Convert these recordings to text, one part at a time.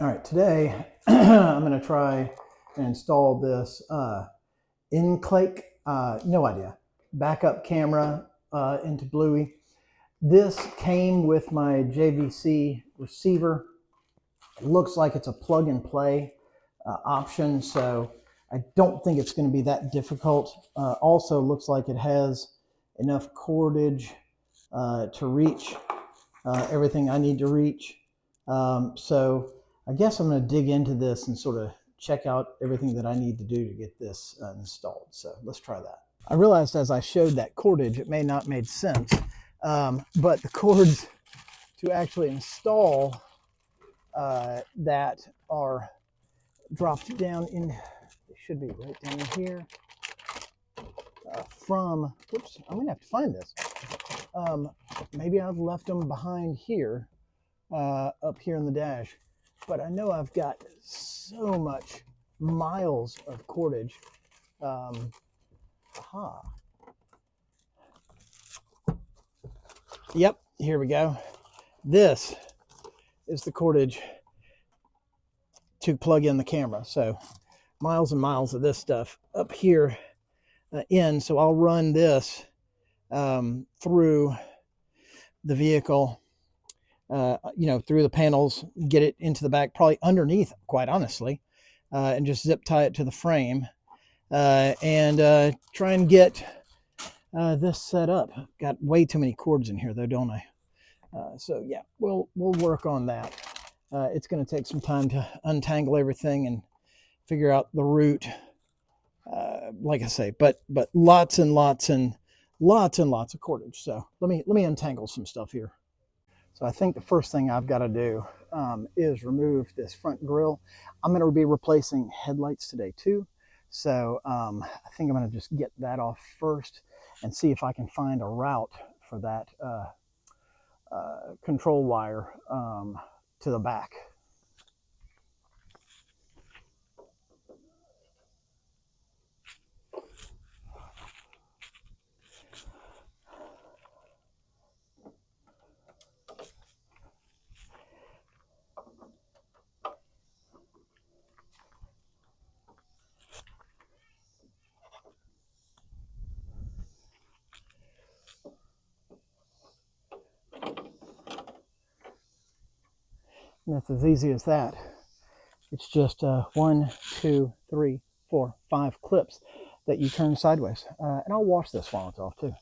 All right, today I'm going to try and install this in-click, no idea, backup camera into Bluey. This came with my JVC receiver. It looks like it's a plug and play option, so I don't think it's going to be that difficult. Also looks like it has enough cordage to reach everything I need to reach. So I guess I'm going to dig into this and sort of check out everything that I need to do to get this installed. So let's try that. I realized as I showed that cordage, it may not made sense, but the cords to actually install that are dropped down in, they should be right down here from, whoops, I'm gonna have to find this. Maybe I've left them behind here, up here in the dash, but I know I've got so much miles of cordage. Yep, here we go. This is the cordage to plug in the camera. So miles and miles of this stuff up here in. So I'll run this through the vehicle, through the panels, get it into the back, probably underneath, quite honestly, and just zip tie it to the frame and try and get this set up. Got way too many cords in here though, don't I? So yeah, we'll work on that. It's going to take some time to untangle everything and figure out the route, like I say, but lots and lots of cordage. So let me untangle some stuff here. So I think the first thing I've got to do is remove this front grille. I'm going to be replacing headlights today too. So I think I'm going to just get that off first and see if I can find a route for that control wire to the back. And that's as easy as that. It's just 1, 2, 3, 4, 5 clips that you turn sideways. And I'll wash this while it's off too.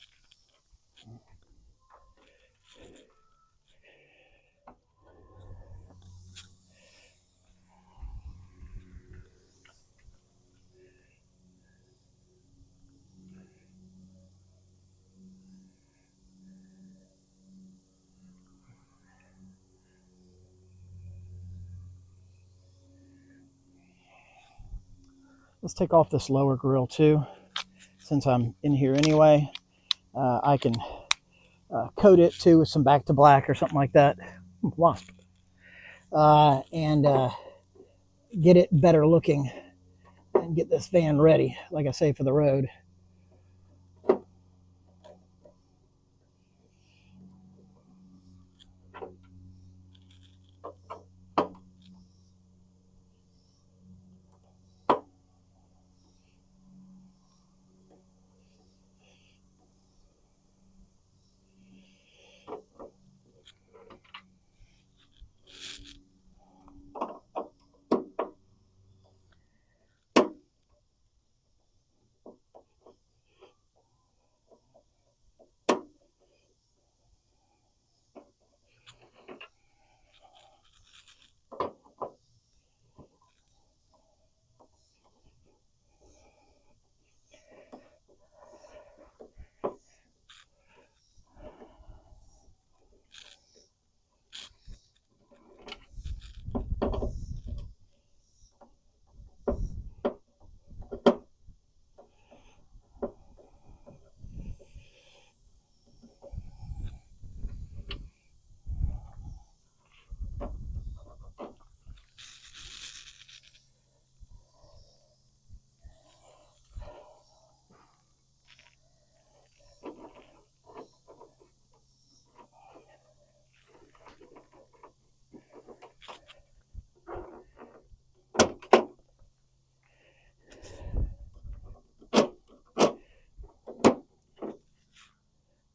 Let's take off this lower grill too. Since I'm in here anyway, I can coat it too with some back to black or something like that. Wasp. And get it better looking and get this van ready, like I say, for the road.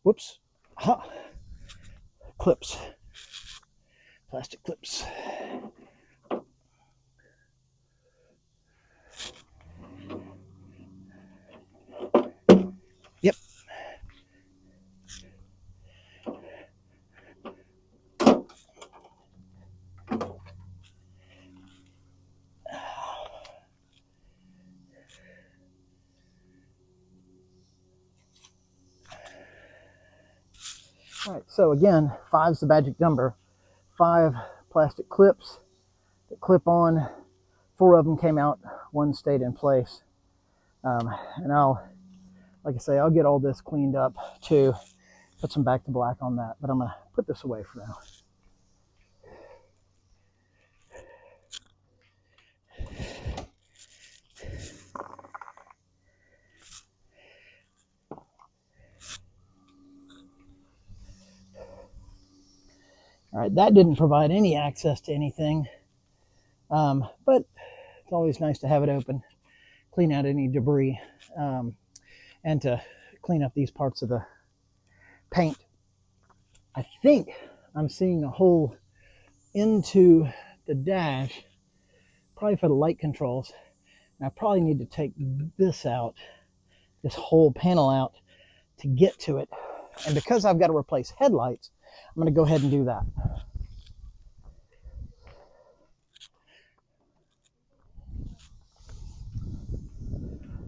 Whoops. Ha. Clips. Plastic clips. Yep. All right, so again, 5 is the magic number. 5 plastic clips that clip on. 4 of them came out, 1 stayed in place. And like I say, I'll get all this cleaned up too. Put some back to black on that, but I'm gonna put this away for now. All right, that didn't provide any access to anything, but it's always nice to have it open, clean out any debris, and to clean up these parts of the paint. I think I'm seeing a hole into the dash, probably for the light controls. And I probably need to take this out, this whole panel out, to get to it. And because I've got to replace headlights, I'm going to go ahead and do that.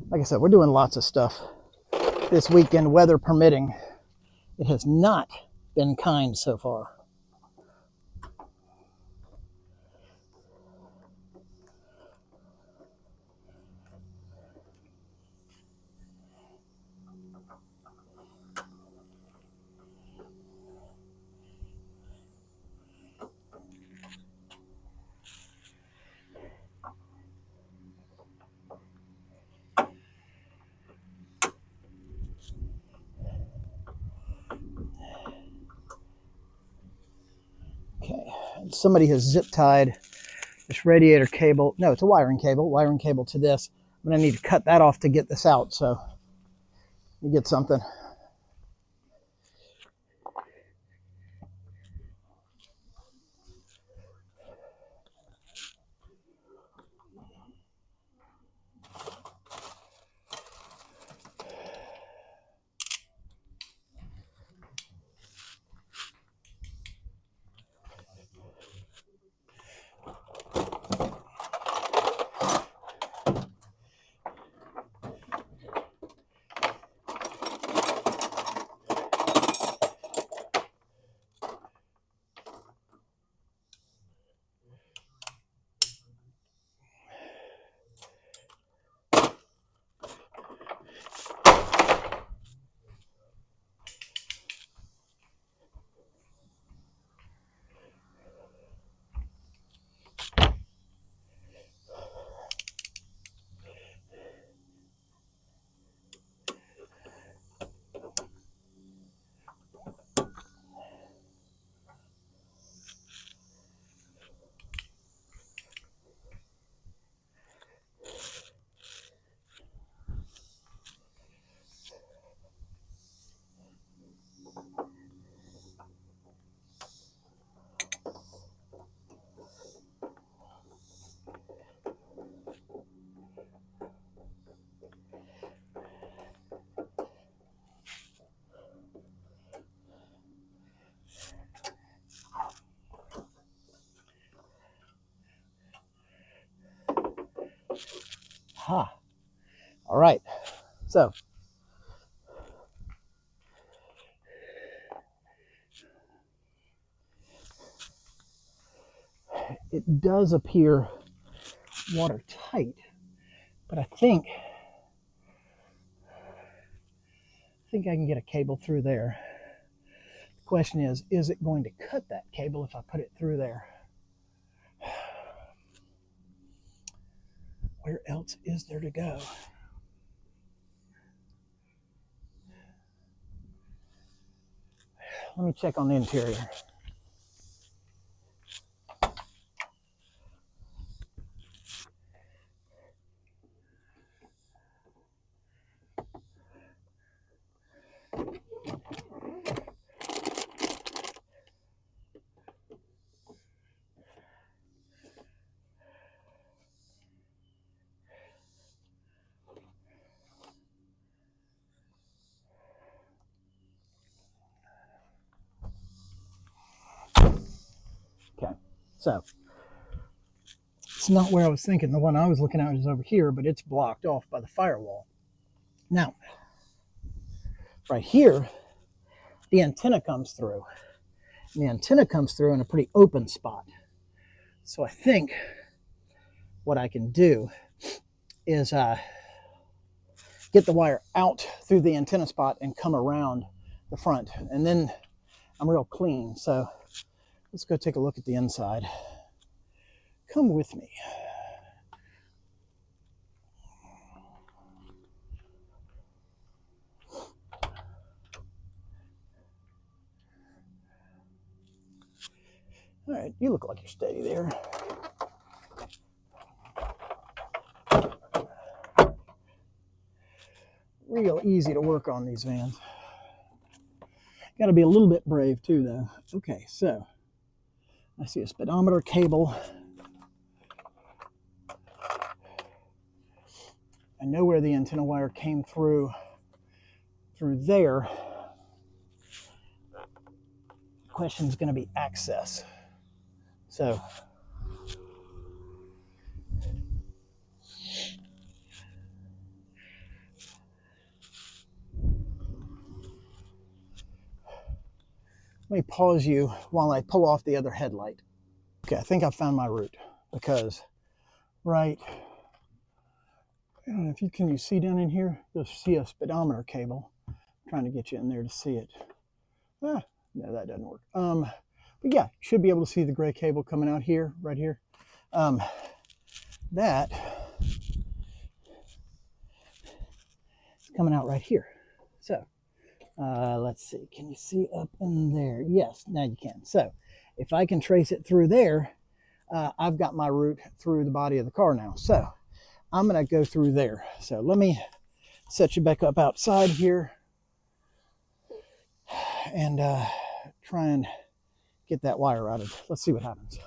Like I said, we're doing lots of stuff this weekend, weather permitting. It has not been kind so far. Okay, and somebody has zip tied this radiator cable. No, it's a wiring cable to this. I'm going to need to cut that off to get this out. So you get something. Ha. All right. So it does appear watertight, but I think I can get a cable through there. The question is it going to cut that cable if I put it through there? Where else is there to go? Let me check on the interior. So it's not where I was thinking. The one I was looking at is over here, but it's blocked off by the firewall. Now, right here, the antenna comes through. And the antenna comes through in a pretty open spot. So I think what I can do is get the wire out through the antenna spot and come around the front. And then I'm real clean. So let's go take a look at the inside. Come with me. All right, you look like you're steady there. Real easy to work on these vans. Got to be a little bit brave too, though. Okay, so I see a speedometer cable. I know where the antenna wire came through there. The question is going to be access. So let me pause you while I pull off the other headlight. Okay, I think I found my route because right, I don't know if can you see down in here? You'll see a speedometer cable. I'm trying to get you in there to see it. No, that doesn't work. But yeah, you should be able to see the gray cable coming out here, right here. That is coming out right here. So let's see, can you see up in there? Yes, now you can. So if I can trace it through there, I've got my route through the body of the car now. So I'm going to go through there. So let me set you back up outside here and try and get that wire routed. Let's see what happens.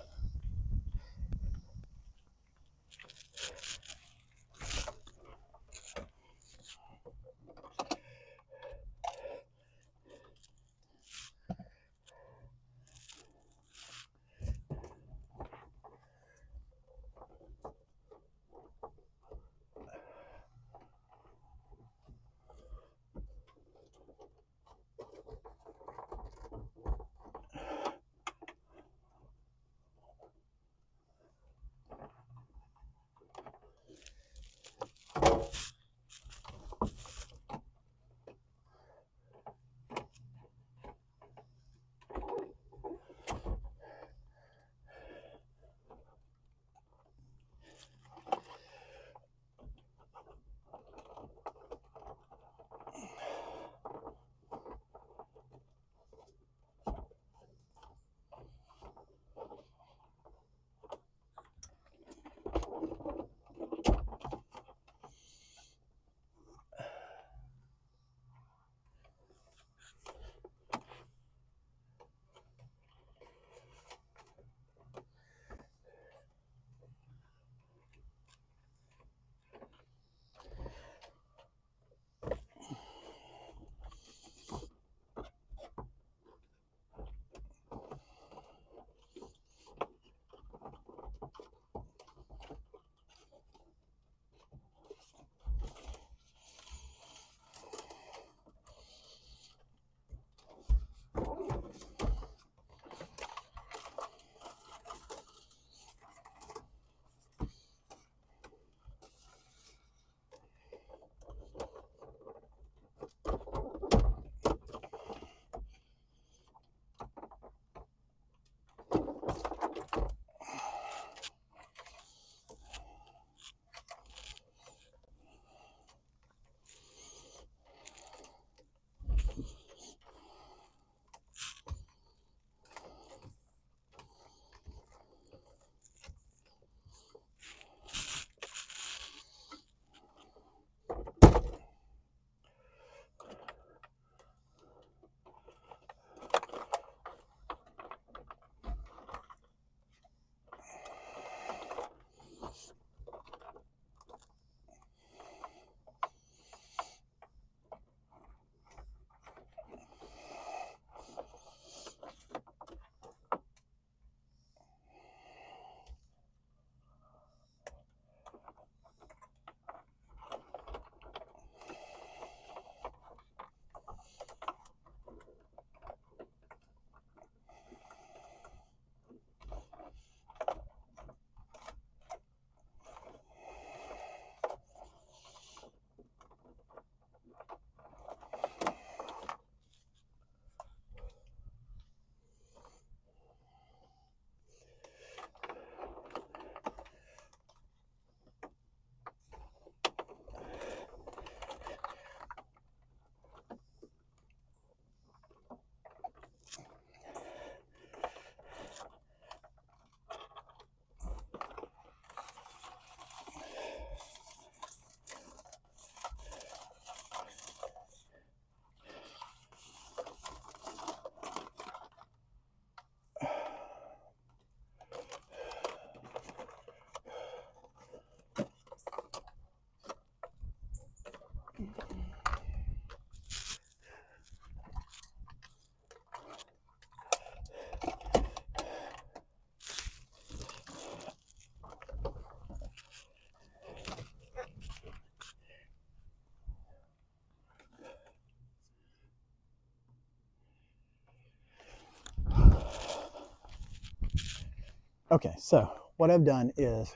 Okay, so what I've done is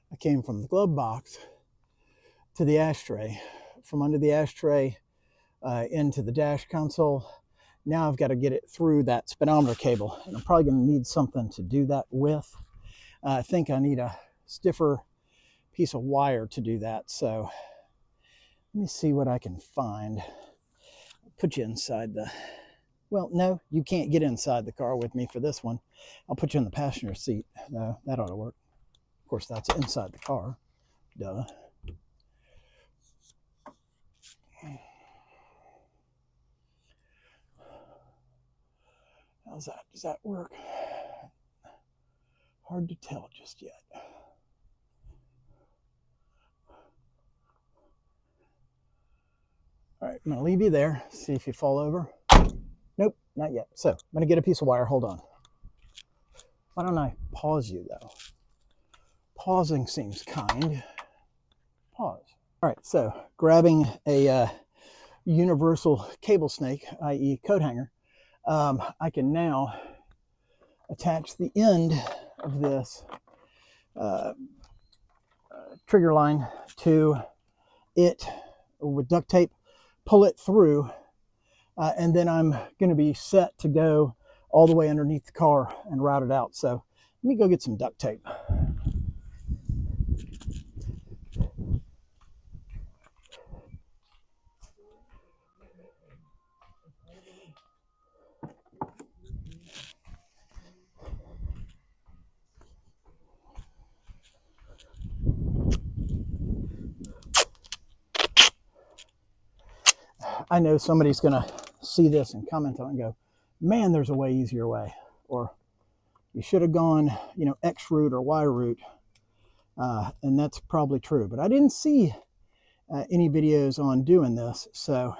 I came from the glove box to the ashtray, from under the ashtray into the dash console. Now I've got to get it through that speedometer cable, and I'm probably going to need something to do that with. I think I need a stiffer piece of wire to do that. So let me see what I can find. I'll put you inside the, well, no, you can't get inside the car with me for this one. I'll put you in the passenger seat. No, that ought to work. Of course, that's inside the car. Duh. How's that? Does that work? Hard to tell just yet. All right, I'm gonna leave you there. See if you fall over. Nope, not yet. So I'm gonna get a piece of wire. Hold on. Why don't I pause you though? Pausing seems kind. Pause. All right, so grabbing a universal cable snake, i.e. coat hanger, I can now attach the end of this trigger line to it with duct tape, pull it through, and then I'm going to be set to go all the way underneath the car and route it out. So let me go get some duct tape. I know somebody's going to see this and comment on it and go, man, there's a way easier way. Or you should have gone, you know, X route or Y route. And that's probably true. But I didn't see any videos on doing this. So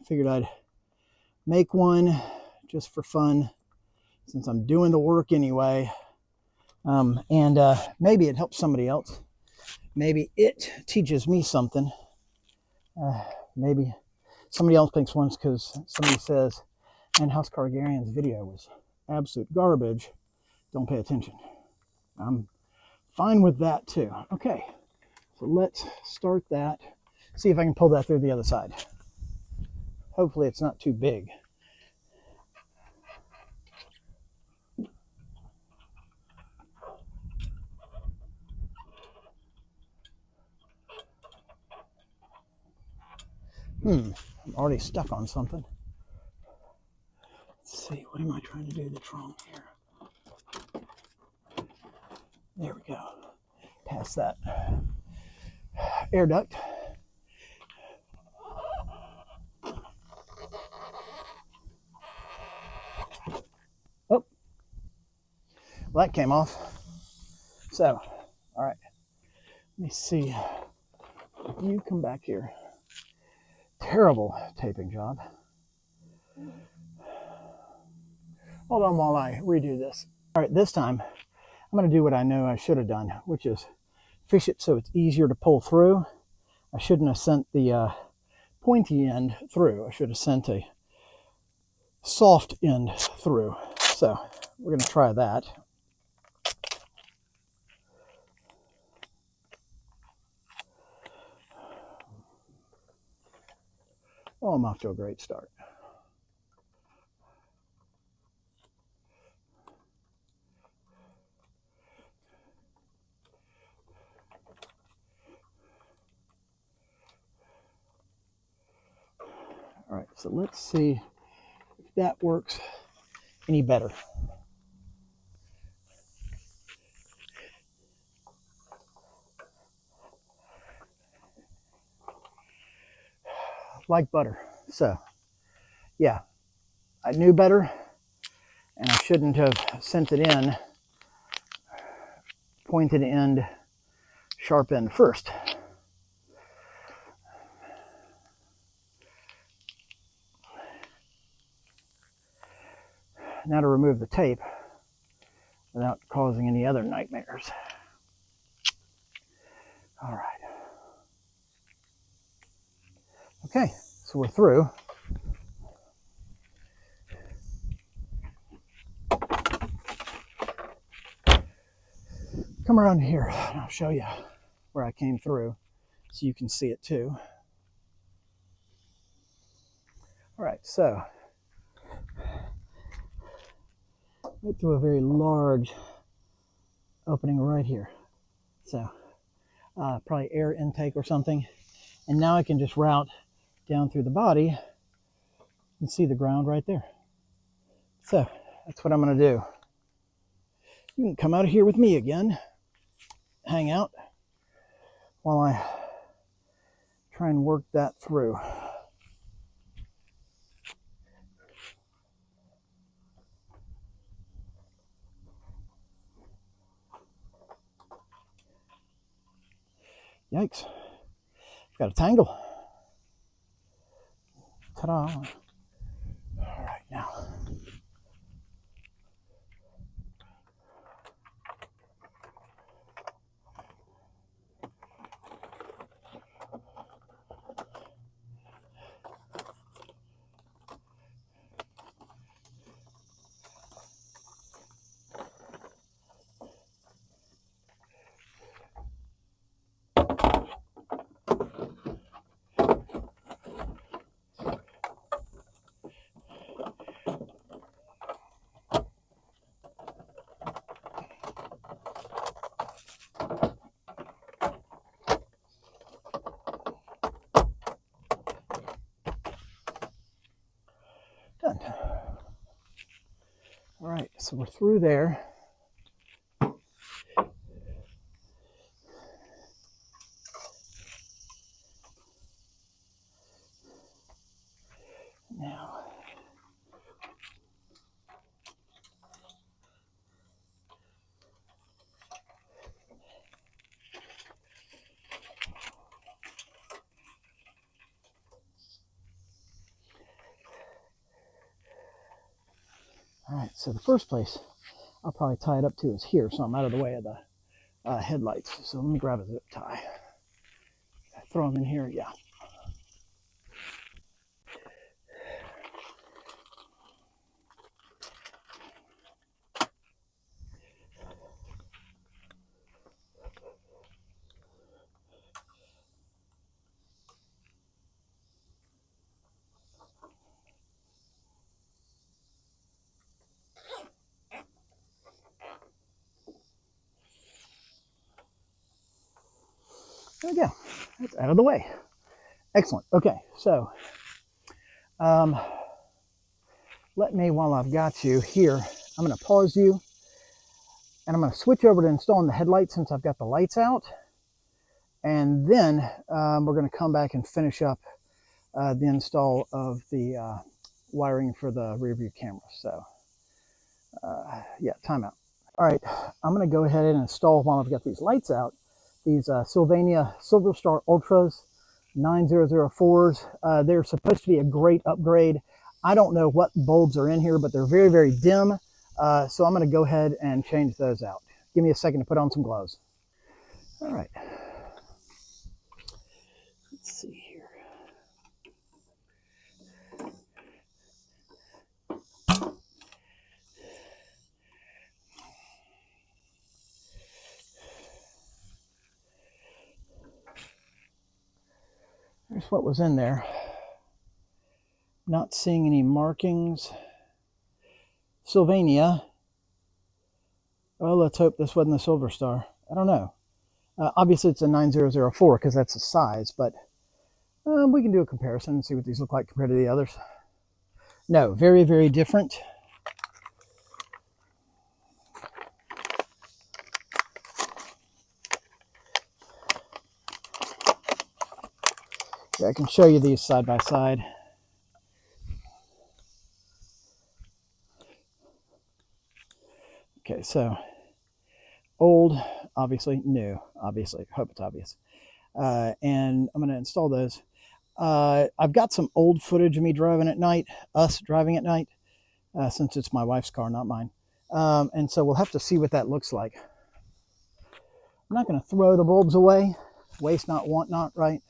figured I'd make one just for fun since I'm doing the work anyway. And maybe it helps somebody else. Maybe it teaches me something. Maybe somebody else thinks once because somebody says, and House Cargarian's video was absolute garbage. Don't pay attention. I'm fine with that too. Okay, so let's start that. See if I can pull that through the other side. Hopefully it's not too big. I'm already stuck on something. Let's see, what am I trying to do that's wrong here? There we go. Past that air duct. Oh, well, that came off. So, all right, let me see. You come back here. Terrible taping job. Hold on while I redo this. All right, this time I'm going to do what I know I should have done, which is fish it so it's easier to pull through. I shouldn't have sent the pointy end through. I should have sent a soft end through. So we're going to try that. Oh, I'm off to a great start. All right, so let's see if that works any better. Like butter. So, yeah, I knew better, and I shouldn't have sent it in pointed end, sharp end first. Now to remove the tape without causing any other nightmares. All right. Okay, so we're through. come around here and I'll show you where I came through so you can see it too. All right, so right through a very large opening right here. So probably air intake or something. And now I can just route down through the body and see the ground right there. So that's what I'm going to do. You can come out of here with me again, hang out while I try and work that through. Yikes, I've got a tangle. Ta-da. All right, now. Done. All right, so we're through there. Now, all right, so the first place I'll probably tie it up to is here, so I'm out of the way of the headlights. So let me grab a zip tie. Throw them in here, yeah. There we go. That's out of the way. Excellent. Okay, so let me, while I've got you here, I'm going to pause you and I'm going to switch over to installing the headlights since I've got the lights out. And then we're going to come back and finish up the install of the wiring for the rear view camera. So yeah, timeout. All right, I'm going to go ahead and install, while I've got these lights out, these Sylvania Silverstar Ultras 9004s. They're supposed to be a great upgrade. I don't know what bulbs are in here, but they're very, very dim. So I'm going to go ahead and change those out. Give me a second to put on some gloves. All right. Let's see here. Here's what was in there. Not seeing any markings. Sylvania. Oh, let's hope this wasn't the Silverstar. I don't know. Obviously, it's a 9004 because that's the size, but we can do a comparison and see what these look like compared to the others. No, very, very different. Yeah, I can show you these side by side. Okay, so old, obviously, new, obviously, hope it's obvious. And I'm going to install those. I've got some old footage of me driving at night, us driving at night, since it's my wife's car, not mine. And so we'll have to see what that looks like. I'm not going to throw the bulbs away. Waste not, want not, right?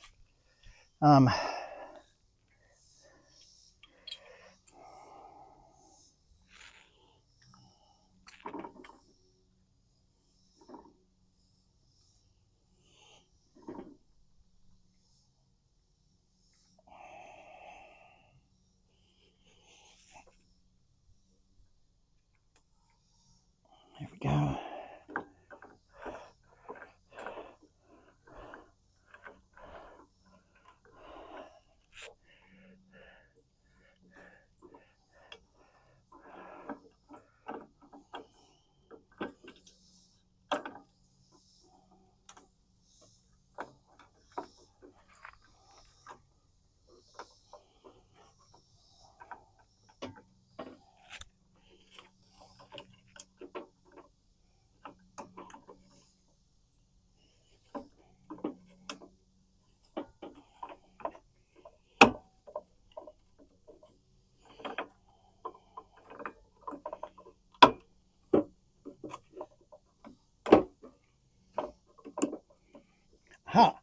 Ha!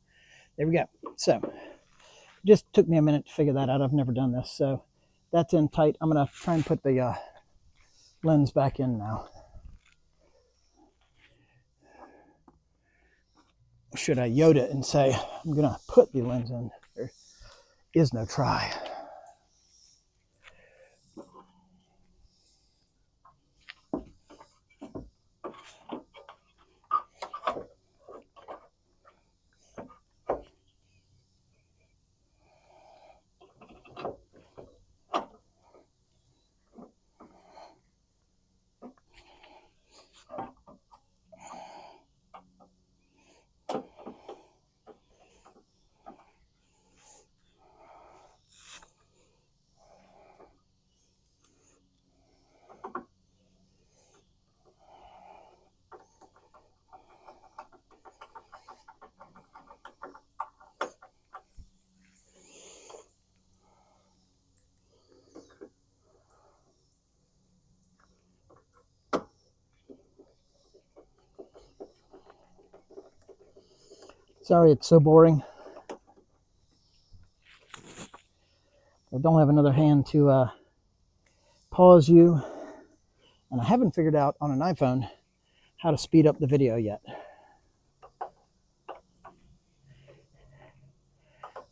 There we go. So, just took me a minute to figure that out. I've never done this. So, that's in tight. I'm going to try and put the lens back in now. Should I Yoda and say, I'm going to put the lens in? There is no try. Sorry, it's so boring. I don't have another hand to pause you, and I haven't figured out on an iPhone how to speed up the video yet.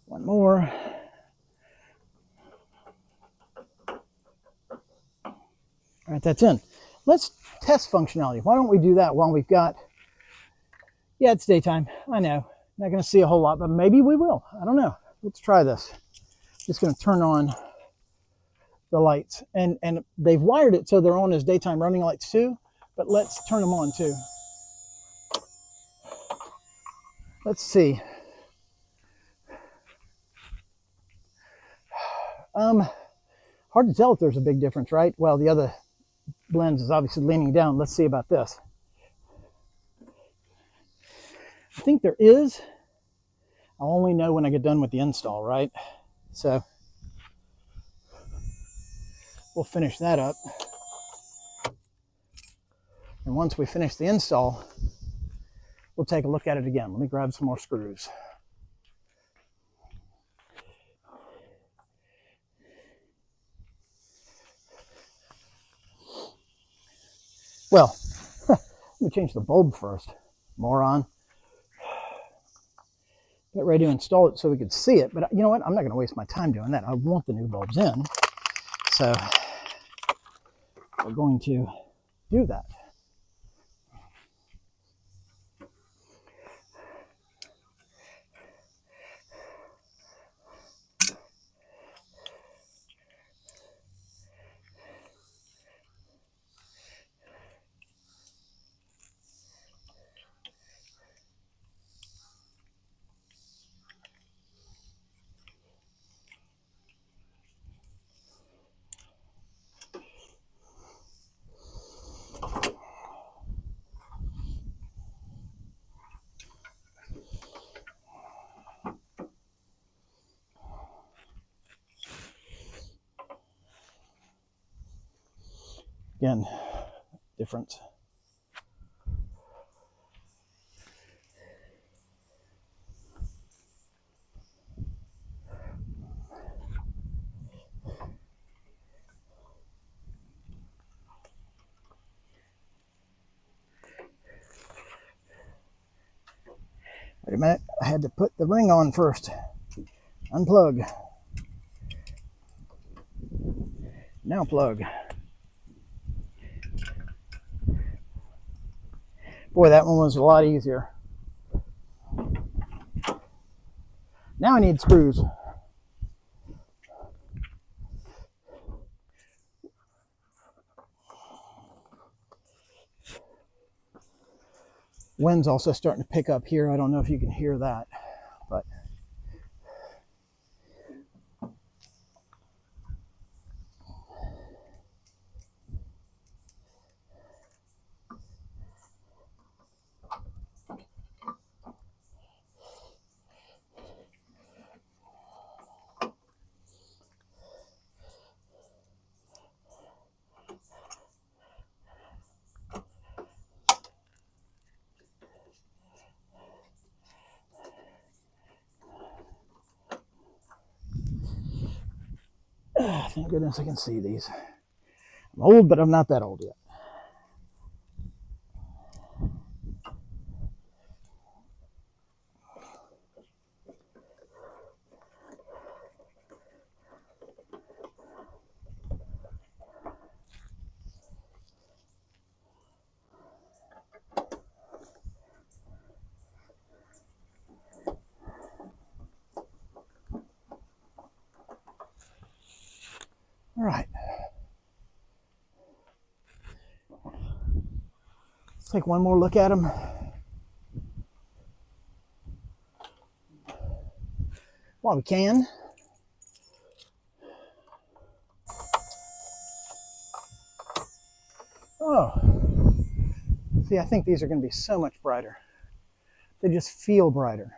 One more. All right, that's in. Let's test functionality. Why don't we do that while we've got, yeah, it's daytime. I know, not going to see a whole lot, but maybe we will. I don't know. Let's try this. Just going to turn on the lights, and they've wired it so they're on as daytime running lights too, but let's turn them on too. Let's see. Hard to tell if there's a big difference, right? Well, the other lens is obviously leaning down. Let's see about this. I think there is. I'll only know when I get done with the install, right? So we'll finish that up. And once we finish the install, we'll take a look at it again. Let me grab some more screws. Well, let me change the bulb first, moron. Get ready to install it so we could see it, but you know what? I'm not going to waste my time doing that. I want the new bulbs in, so we're going to do that. Again, difference. Wait a minute, I had to put the ring on first. Unplug. Now plug. Boy, that one was a lot easier. Now I need screws. Wind's also starting to pick up here. I don't know if you can hear that, but thank goodness I can see these. I'm old, but I'm not that old yet. All right. Let's take one more look at them. While we can. Oh, see, I think these are going to be so much brighter. They just feel brighter.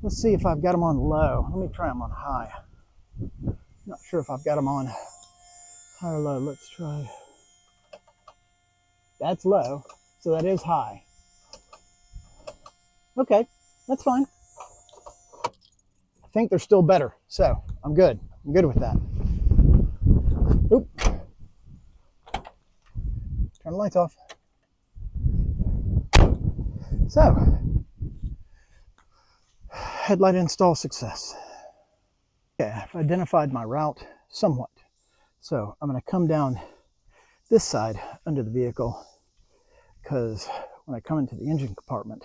Let's see if I've got them on low. Let me try them on high. Not sure if I've got them on high or low. Let's try. That's low, so that is high. Okay, that's fine. I think they're still better, so I'm good. I'm good with that. Oop. Turn the lights off. So, headlight install success. Okay, I've identified my route somewhat. So I'm going to come down this side under the vehicle because when I come into the engine compartment,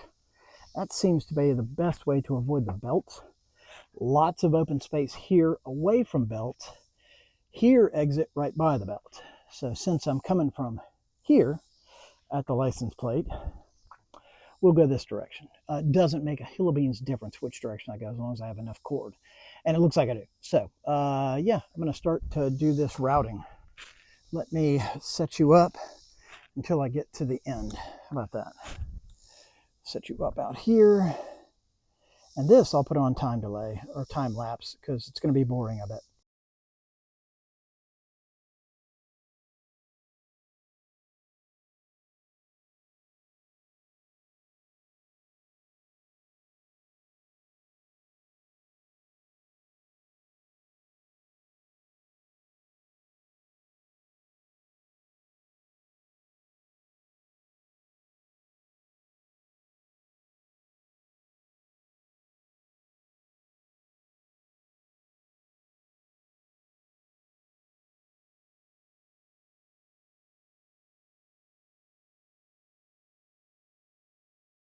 that seems to be the best way to avoid the belts. Lots of open space here away from belts. Here, exit right by the belt. So since I'm coming from here at the license plate, we'll go this direction. It doesn't make a hill of beans difference which direction I go as long as I have enough cord. And it looks like I do. So yeah, I'm going to start to do this routing. Let me set you up until I get to the end. How about that? Set you up out here. And this I'll put on time delay or time lapse because it's going to be boring, I bet.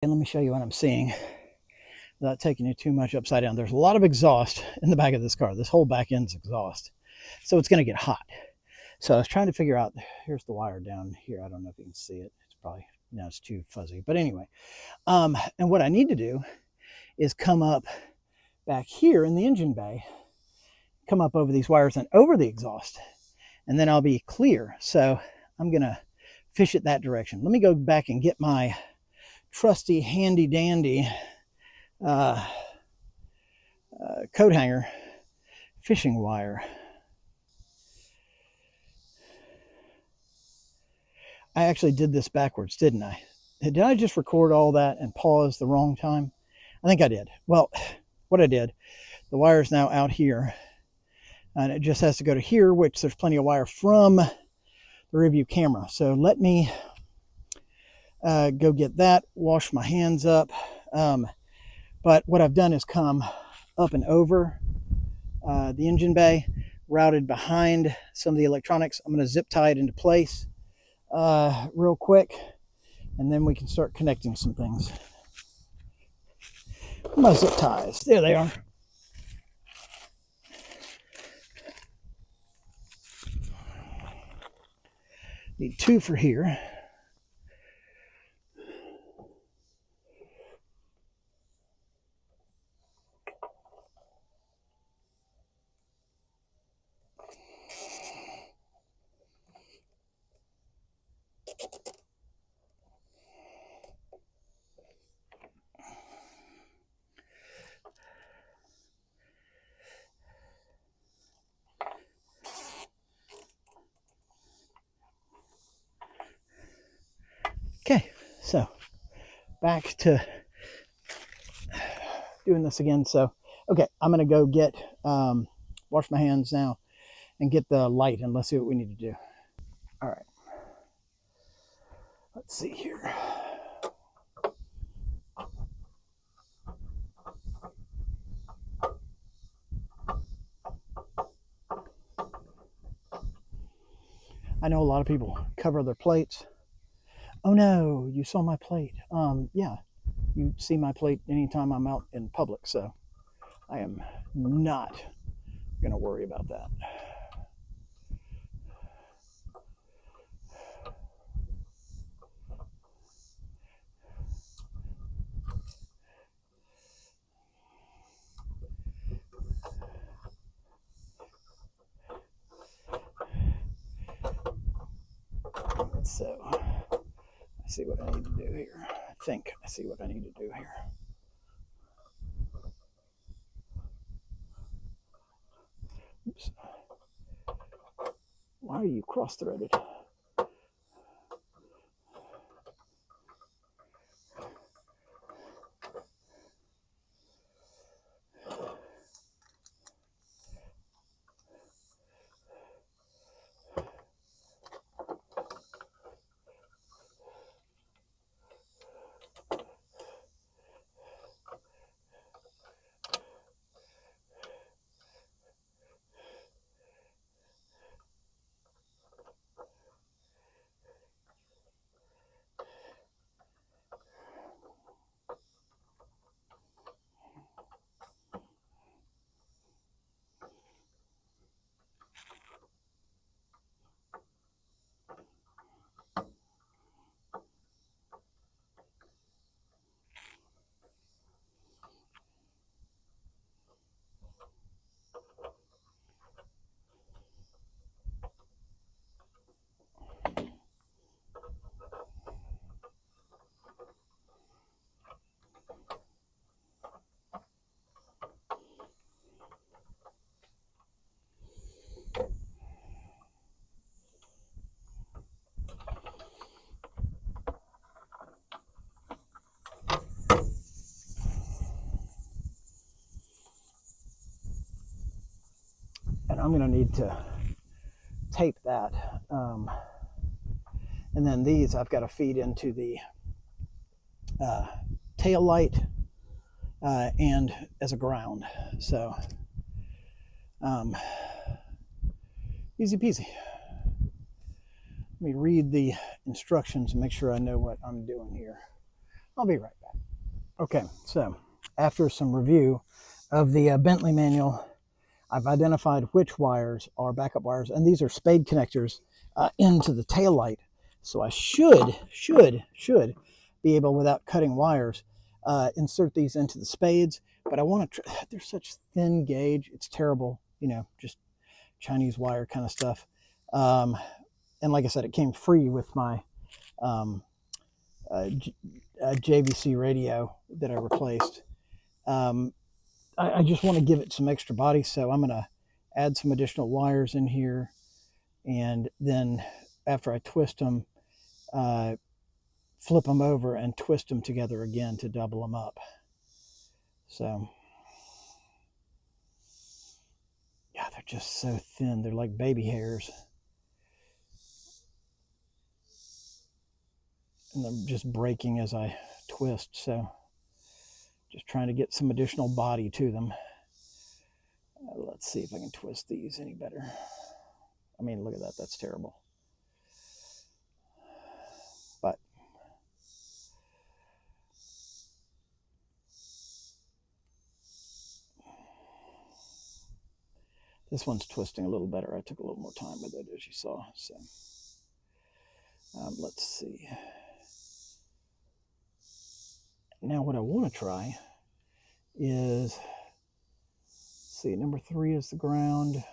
And let me show you what I'm seeing without taking you too much upside down. There's a lot of exhaust in the back of this car. This whole back end's exhaust. So it's going to get hot. So I was trying to figure out, here's the wire down here. I don't know if you can see it. It's probably, no, it's too fuzzy. But anyway, and what I need to do is come up back here in the engine bay, come up over these wires and over the exhaust, and then I'll be clear. So I'm going to fish it that direction. Let me go back and get my trusty handy dandy coat hanger fishing wire. I actually did this backwards, didn't I? Did I just record all that and pause the wrong time? I think I did. Well, what I did, the wire is now out here and it just has to go to here, which there's plenty of wire from the rear view camera. So let me go get that, wash my hands up. But what I've done is come up and over the engine bay, routed behind some of the electronics. I'm going to zip tie it into place real quick, and then we can start connecting some things. My zip ties, there they are. Need two for here. Okay, so back to doing this again. So, okay, I'm going to go get, wash my hands now, and get the light, and let's see what we need to do. All right. Let's see here. I know a lot of people cover their plates. Oh no, you saw my plate. Yeah, you see my plate anytime I'm out in public, so I am not gonna worry about that. So, I see what I need to do here. I think I see what I need to do here. Oops. Why are you cross-threaded? And I'm gonna need to tape that. And then these I've got to feed into the tail light and as a ground. So easy peasy. Let me read the instructions and make sure I know what I'm doing here. I'll be right back. Okay, so after some review of the Bentley manual, I've identified which wires are backup wires, and these are spade connectors into the tail light. So I should be able, without cutting wires, insert these into the spades. But I want to, they're such thin gauge, it's terrible, you know, just Chinese wire kind of stuff. And like I said, it came free with my JVC radio that I replaced. I just want to give it some extra body, so I'm going to add some additional wires in here, and then after I twist them, flip them over and twist them together again to double them up. So yeah, they're just so thin, they're like baby hairs, and they're just breaking as I twist. So just trying to get some additional body to them. Let's see if I can twist these any better. I mean, look at that, that's terrible. But this one's twisting a little better. I took a little more time with it, as you saw. So let's see. Now what I want to try is, let's see, number 3 is the ground.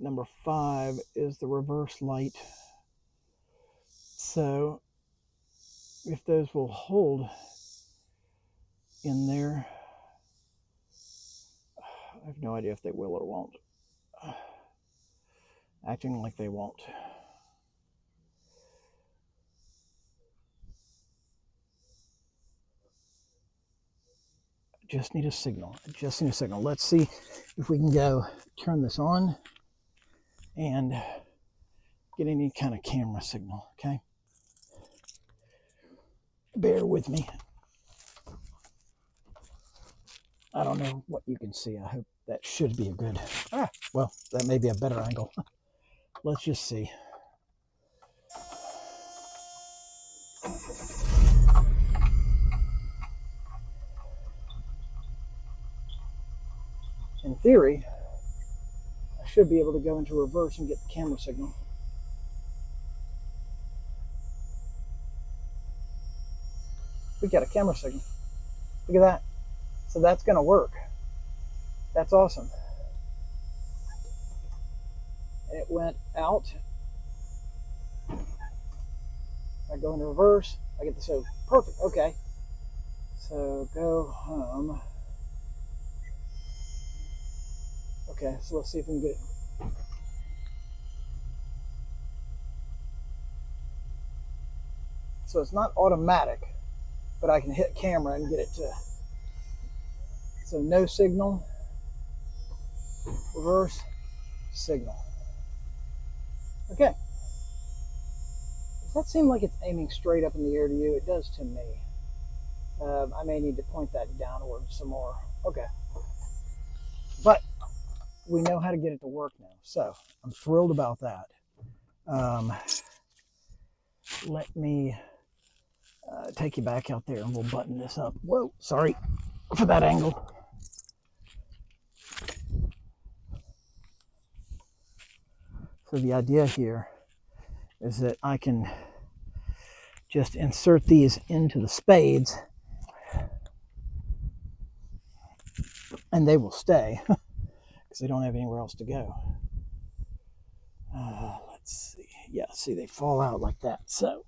Number 5 is the reverse light. So if those will hold in there, I have no idea if they will or won't. Acting like they won't. just need a signal. I just need a signal. Let's see if we can go turn this on and get any kind of camera signal, okay? Bear with me. I don't know what you can see. I hope that should be a good, well, that may be a better angle. Let's just see. In theory, I should be able to go into reverse and get the camera signal. We got a camera signal. Look at that. So that's going to work. That's awesome. It went out. I go into reverse. I get the so perfect. Okay. So go home. Okay, so let's see if we can get it. So it's not automatic, but I can hit camera and get it to. So no signal, reverse, signal. Okay. Does that seem like it's aiming straight up in the air to you? It does to me. I may need to point that downward some more. Okay. But we know how to get it to work now. So I'm thrilled about that. Let me take you back out there and we'll button this up. Whoa, sorry for that angle. So the idea here is that I can just insert these into the spades and they will stay because they don't have anywhere else to go. Let's see. Yeah, see, they fall out like that. So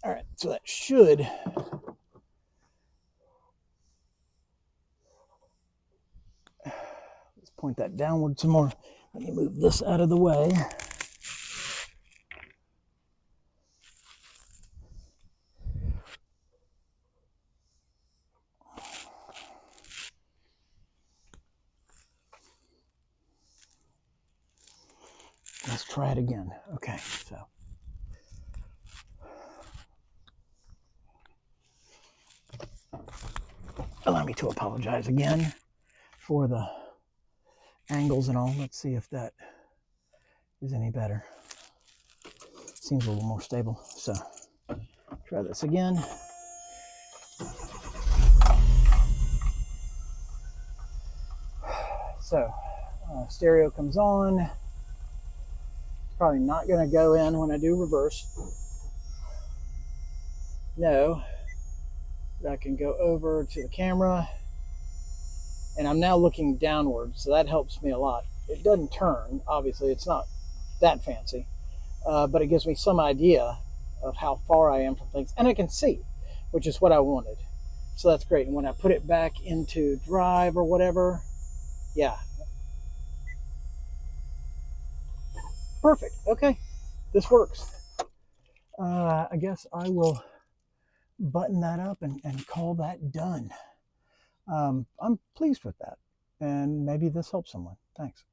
all right, so that should let's point that downward some more. Let me move this out of the way. Let's try it again. Okay, so allow me to apologize again for the angles and all. Let's see if that is any better. Seems a little more stable. So try this again. So stereo comes on. Probably not going to go in when I do reverse. No. But I can go over to the camera. And I'm now looking downward, so that helps me a lot. It doesn't turn, obviously. It's not that fancy. But it gives me some idea of how far I am from things. And I can see, which is what I wanted. So that's great. And when I put it back into drive or whatever, yeah. Perfect. Okay. This works. I guess I will button that up and call that done. I'm pleased with that. And maybe this helps someone. Thanks.